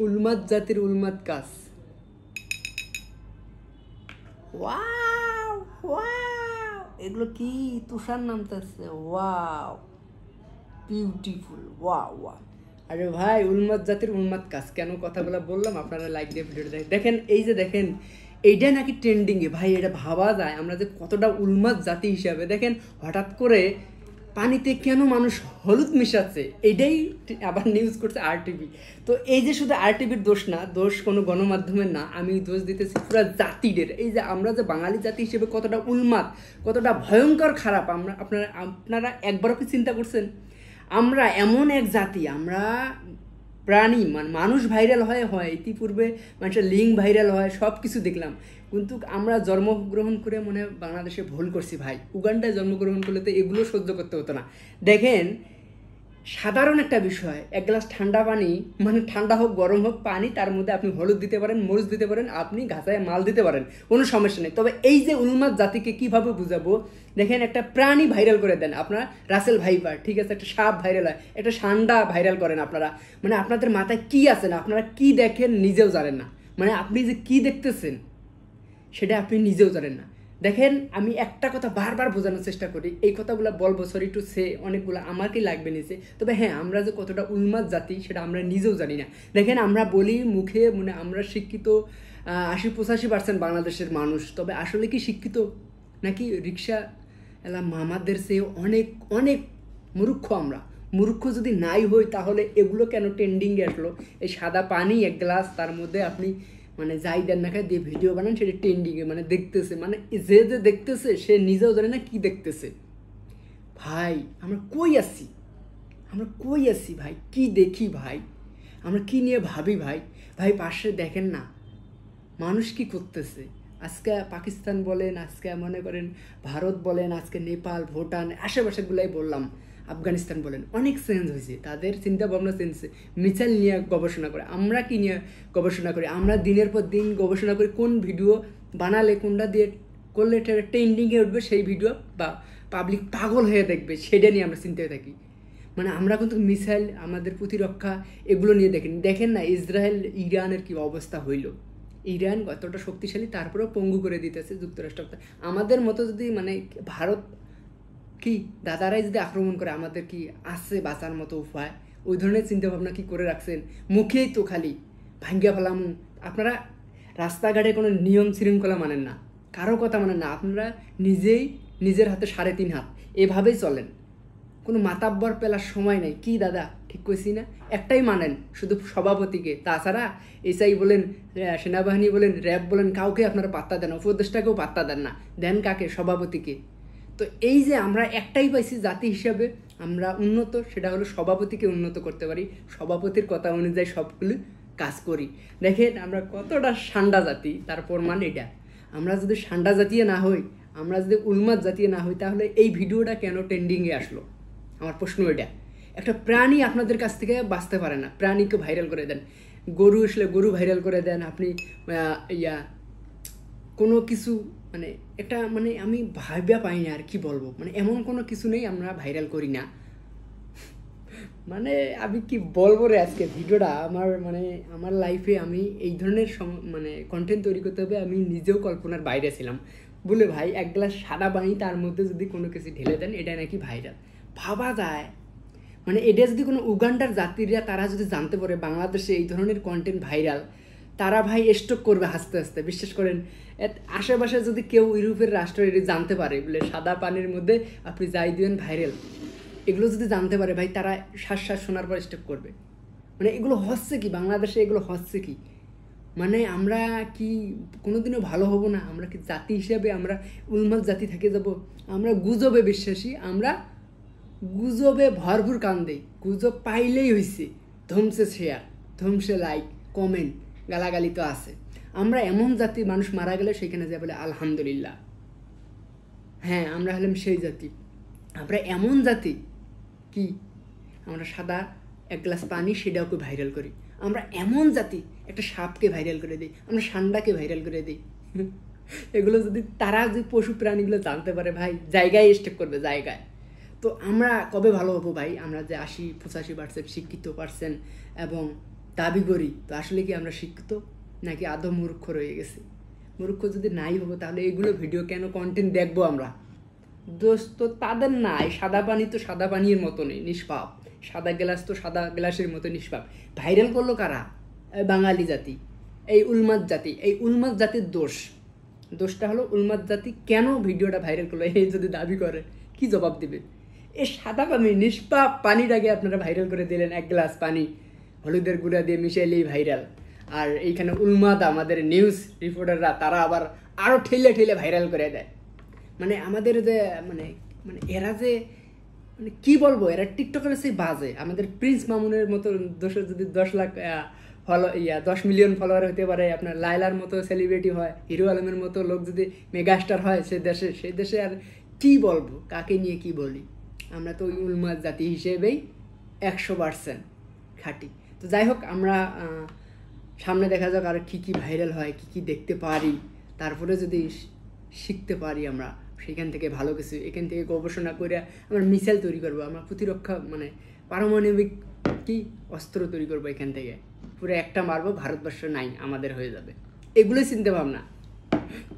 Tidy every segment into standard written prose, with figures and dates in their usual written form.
উন্মাদ জাতির উন্মাদ কাজ। ওয়াও ওয়াও, এগুলো কি তুষার নামতেছে, ওয়াও বিউটিফুল, ওয়াও ওয়াও। আরে ভাই, উন্মাদ জাতির উন্মাদ কাজ কেন কথাগুলো বললাম, আপনারা লাইক দিয়ে ভিডিওটা দেখেন। এই যে দেখেন, এইটা নাকি ট্রেন্ডিংয়ে। ভাই এটা ভাবা যায় আমরা যে কতটা উন্মাদ জাতি হিসাবে। দেখেন হঠাৎ করে পানিতে কেন মানুষ হলুদ মিশাচ্ছে, এইটাই আবার নিউজ করছে আরটিভি। তো এই যে শুধু আরটিভির দোষ না, দোষ কোনো গণমাধ্যমের না, আমি দোষ দিতেছি পুরো জাতিদের। এই যে আমরা যে বাঙালি জাতি হিসেবে কতটা উন্মাদ, কতটা ভয়ঙ্কর খারাপ, আপনারা একবারও কি চিন্তা করছেন? আমরা এমন এক জাতি, আমরা প্রাণী মানুষ ভাইরাল হয় ইতিপূর্বে মানুষের লিঙ্ক ভাইরাল হয়, সব কিছু দেখলাম। কিন্তু আমরা জন্মগ্রহণ করে মনে হয় বাংলাদেশে ভুল করছি ভাই। উগান্ডায় জন্মগ্রহণ করলে তো এগুলো সহ্য করতে হতো না। দেখেন সাধারণ একটা বিষয়, এক গ্লাস ঠান্ডা পানি, ঠান্ডা হোক গরম হোক পানি, তার মধ্যে আপনি হলুদ দিতে পারেন, মরিচ দিতে পারেন, আপনি ঘাসায় মাল দিতে পারেন, কোনো সমস্যা নেই। তবে এই যে উন্মাদ জাতিকে কিভাবে বুঝাবো, দেখেন একটা প্রাণী ভাইরাল করে দেন আপনারা, রাসেল ভাইপার, ঠিক আছে, একটা সাপ ভাইরাল হয়, একটা ষান্ডা ভাইরাল করেন আপনারা। আপনাদের মাথায় কি আছে না, আপনারা কি দেখেন নিজেও জানেন না। আপনি যে কি দেখতেছেন সেটা আপনি নিজেও জানেন না। দেখেন আমি একটা কথা বারবার বোঝানোর চেষ্টা করি, এই কথাগুলো বলবো, সরি টু সে, অনেকগুলো আমাকেই লাগবে নিচে। তবে হ্যাঁ, আমরা যে কতটা উন্মাদ জাতি সেটা আমরা নিজেও জানি না। দেখেন আমরা বলি মুখে, আমরা শিক্ষিত 80-85% বাংলাদেশের মানুষ, তবে আসলে কি শিক্ষিত? নাকি রিক্সা এলা মামাদের চেয়ে অনেক অনেক মূর্খ আমরা। মূর্খ যদি নাই হই তাহলে এগুলো কেন ট্রেন্ডিংয়ে আসলো? এই সাদা পানি এক গ্লাস, তার মধ্যে আপনি যাই দেন না খায় দিয়ে ভিডিও বানান, সেটা ট্রেন্ডিংয়ে দেখতেছে, যে দেখতেছে সে নিজেও জানে না কি দেখতেছে। ভাই আমরা কই আছি ভাই, কি দেখি ভাই, আমরা কি নিয়ে ভাবি ভাই। ভাই পাশে দেখেন না মানুষ কি করতেছে। আজকে পাকিস্তান বলেন, আজকে মনে করেন ভারত বলেন, আজকে নেপাল, ভুটান, আশেপাশেগুলাই বললাম, আফগানিস্তান বলেন, অনেক চেঞ্জ হয়েছে, তাদের চিন্তা ভাবনা চেঞ্জ হয়েছে। মিসাইল নিয়ে গবেষণা করে, আমরা কি নিয়ে গবেষণা করি? আমরা দিনের পর দিন গবেষণা করি কোন ভিডিও বানালে, কোনটা দিয়ে করলে ট্রেন্ডিংয়ে উঠবে, সেই ভিডিও বা পাবলিক পাগল হয়ে দেখবে, সেটা নিয়ে আমরা চিন্তায় থাকি। আমরা কিন্তু মিসাইল, আমাদের প্রতিরক্ষা, এগুলো নিয়ে দেখেন না ইসরায়েল ইরানের কি অবস্থা হইল। ইরান কতটা শক্তিশালী, তারপরেও পঙ্গু করে দিতেছে যুক্তরাষ্ট্র। আমাদের মতো যদি ভারত কি দাদারাই যদি আক্রমণ করে, আমাদের কি আছে বাঁচার মতো উপায়? ওই ধরনের চিন্তাভাবনা কি করে রাখছেন? মুখেই তো খালি ভাঙ্গিয়া ফেলাম। আপনারা রাস্তাঘাটে কোনো নিয়ম শৃঙ্খলা মানেন না, কারো কথা মানেন না, আপনারা নিজেই নিজের হাতে 3.5 হাত এভাবেই চলেন। কোনো মাতাব্বর পেলার সময় নেই। কি দাদা ঠিক কইছি না? একটাই মানেন, শুধু সভাপতিকে। তাছাড়া এসআই বলেন, সেনাবাহিনী বলেন, র্যাব বলেন, কাউকে আপনারা পাত্তা দেন না, উপদেষ্টাকেও পাত্তা দেন না, দেন কাকে? সভাপতিকে। তো এই যে আমরা একটাই পাইছি জাতি হিসাবে আমরা উন্নত, সেটা হলো সভাপতিকে উন্নত করতে পারি, সভাপতির কথা অনুযায়ী সবগুলো কাজ করি। দেখেন আমরা কতটা ষান্ডা জাতি, তার প্রমাণ এটা। আমরা যদি ষান্ডা জাতীয় না হই, আমরা যদি উন্মাদ জাতীয় না হই, তাহলে এই ভিডিওটা কেন ট্রেন্ডিংয়ে আসলো? আমার প্রশ্ন এটা। একটা প্রাণী আপনাদের কাছ থেকে বাঁচতে পারে না, প্রাণীকে ভাইরাল করে দেন। গরু আসলে গরু ভাইরাল করে দেন আপনি, কোনো কিছু একটা আমি ভাবিয়া পাই না আর কি বলবো। এমন কোনো কিছু নেই আমরা ভাইরাল করি না। আমি কি বলবো রে, আজকে ভিডিওটা আমার লাইফে আমি এই ধরনের কন্টেন্ট তৈরি করতে হবে আমি নিজেও কল্পনার বাইরে ছিলাম। বলে ভাই এক গ্লাস সাদা পানি, তার মধ্যে যদি কোনো কিছু ঢেলে দেন, এটা নাকি ভাইরাল। ভাবা যায়? এটা যদি কোনো উগান্ডার জাতিরা, তারা যদি জানতে পারে বাংলাদেশে এই ধরনের কন্টেন্ট ভাইরাল, তারা ভাই স্টক করবে হাসতে হাসতে। বিশ্বাস করেন, আশেপাশে যদি কেউ ইউরোপের রাষ্ট্র এটা জানতে পারে, বলে সাদা পানির মধ্যে আপনি যাই দিবেন ভাইরাল, এগুলো যদি জানতে পারে ভাই, তারা শ্বাস শোনার পর স্টক করবে। এগুলো হচ্ছে কি বাংলাদেশে, এগুলো হচ্ছে কি? আমরা কি কোনোদিনও ভালো হব না? আমরা কি জাতি হিসাবে আমরা উন্মাদ জাতি থেকে যাব? আমরা গুজবে বিশ্বাসী, আমরা গুজবে ভরপুর কান দেই। গুজব পাইলেই হয়েছে ধমসে শেয়ার, ধমসে লাইক, কমেন্ট, গালাগালি তো আছে। আমরা এমন জাতি, মানুষ মারা গেলে সেখানে যা বলে আলহামদুলিল্লাহ। হ্যাঁ, আমরা হলাম সেই জাতি। আমরা এমন জাতি কি আমরা সাদা এক গ্লাস পানি সেটাকে ভাইরাল করি। আমরা এমন জাতি একটা সাপকে ভাইরাল করে দিই, আমরা ষান্ডাকে ভাইরাল করে দিই। এগুলো যদি তারা যে পশু প্রাণীগুলো জানতে পারে ভাই, জায়গায় স্টেক করবে, জায়গায়। তো আমরা কবে ভালো হবো ভাই? আমরা যে 80-85% শিক্ষিত পারসেন্ট এবং দাবি করি, তো আসলে কি আমরা শিক্ষিত নাকি আদৌ মূর্খ রয়ে গেছি? মূর্খ যদি নাই হবো তাহলে এগুলো ভিডিও কেন কন্টেন্ট দেখবো আমরা? দোষ তো তাদের নাই, সাদা পানি তো সাদা পানির মতো নেই, নিষ্পাপ। সাদা গ্লাস তো সাদা গ্লাসের মতো নিষ্পাপ। ভাইরাল করলো কারা? বাঙালি জাতি, এই উন্মাদ জাতি। এই উন্মাদ জাতির দোষটা হলো উন্মাদ জাতি কেন ভিডিওটা ভাইরাল করলো এই যদি দাবি করে, কি জবাব দিবে? এই সাদা পানি, নিষ্পাপ পানিটাকে আপনারা ভাইরাল করে দিলেন। এক গ্লাস পানি হলুদের গুঁড়া দিয়ে মিশাইলেই ভাইরাল। আর এইখানে উন্মাদ আমাদের নিউজ রিপোর্টাররা তারা আবার আরও ঠেলে ঠেলে ভাইরাল করে দেয়। মানে আমাদের যে মানে মানে এরা যে মানে কী বলবো, এরা টিকটকের সেই বাজে। আমাদের প্রিন্স মামুনের মতো দোষের যদি 10 লাখ 10 মিলিয়ন ফলোয়ার হতে পারে, আপনার লায়লার মতো সেলিব্রিটি হয়, হিরো আলমের মতো লোক যদি মেগাস্টার হয় সেই দেশে আর কী বলবো, কাকে নিয়ে কি বলি? আমরা তো ওই উন্মাদ জাতি হিসেবেই 100% খাঁটি। তো যাই হোক, আমরা সামনে দেখা যাক আর কী ভাইরাল হয়, কী দেখতে পারি, তারপরে যদি শিখতে পারি আমরা সেখান থেকে ভালো কিছু, এখান থেকে গবেষণা করে আমরা মিসাইল তৈরি করবো, আমরা প্রতিরক্ষা মানে পারমাণবিক কি অস্ত্র তৈরি করবো এখান থেকে, পুরো একটা মারবো, ভারতবর্ষ নাই আমাদের হয়ে যাবে। এগুলোই চিন্তা ভাবনা,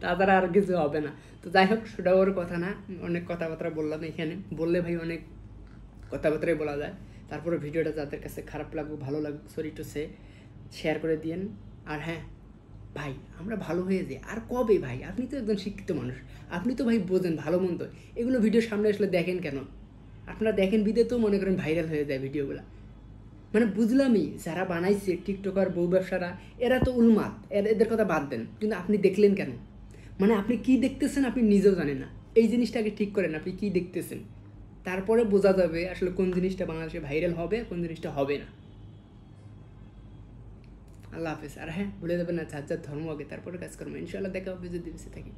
তাছাড়া আর কিছু হবে না। তো যাই হোক, সেটা ওর কথা না, অনেক কথাবার্তা বললাম এখানে, বললে ভাই অনেক কথাবার্তাই বলা যায়। তারপরে ভিডিওটা যাদের কাছে খারাপ লাগুক ভালো লাগুক, সরি টু সে, শেয়ার করে দিয়েন। আর হ্যাঁ ভাই, আমরা ভালো হয়ে যাই আর কবে ভাই? আপনি তো একজন শিক্ষিত মানুষ, আপনি তো ভাই বোঝেন ভালো মন্দ। এগুলো ভিডিও সামনে আসলে দেখেন কেন? আপনারা দেখেন বিদে তো মনে করেন ভাইরাল হয়ে যায় ভিডিওগুলো। মানে বুঝলামই, যারা বানাইছে টিকটকার বউ ব্যবসারা, এরা তো উন্মাদ, এদের কথা বাদ দেন, কিন্তু আপনি দেখলেন কেন? মানে আপনি কি দেখতেছেন আপনি নিজেও জানেন না। এই জিনিসটাকে ঠিক করেন, আপনি কি দেখতেছেন, তারপরে বোঝা যাবে আসলে কোন জিনিসটা বাংলাদেশে ভাইরাল হবে, কোন জিনিসটা হবে না। আল্লাহ হাফেজ। আর হ্যাঁ, ভুলে যাবেন না, যার যার ধর্ম আগে তারপরে কাজ করবো। ইনশাআল্লাহ দেখা হবে যদি বেঁচে থাকি।